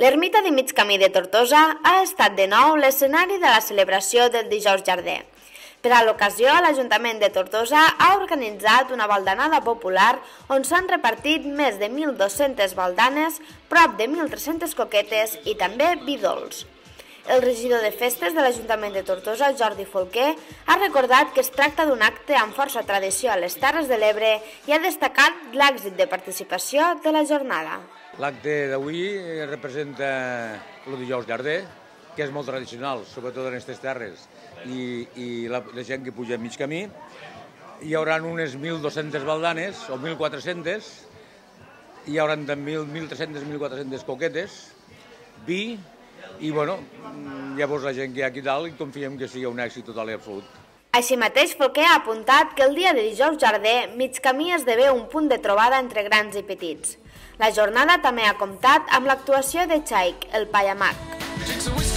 L'ermita de mig camí de Tortosa ha estat de nou l'escenari de la celebració del Dijous Jarder. Per a l'ocasió, l'Ajuntament de Tortosa ha organitzat una baldanada popular on s'han repartit més de 1.200 baldanes, prop de 1.300 coquetes i també vi dolç. El regidor de festes de l'Ajuntament de Tortosa, Jordi Folquer, ha recordat que es tracta d'un acte amb força tradició a les Terres de l'Ebre i ha destacat l'èxit de participació de la jornada. L'acte d'avui representa el Dijous Jarder, que és molt tradicional, sobretot en aquestes terres, i la gent que puja a mig camí. Hi haurà unes 1.200 baldanes, o 1.400, hi haurà també 1.300-1.400 coquetes, vi, i llavors la gent que hi ha aquí dalt confiem que sigui un èxit total i absolut. Així mateix, Folquer ha apuntat que el dia de Dijous Jarder, mig camí esdevé un punt de trobada entre grans i petits. La jornada també ha comptat amb l'actuació de Chaik, el payamac.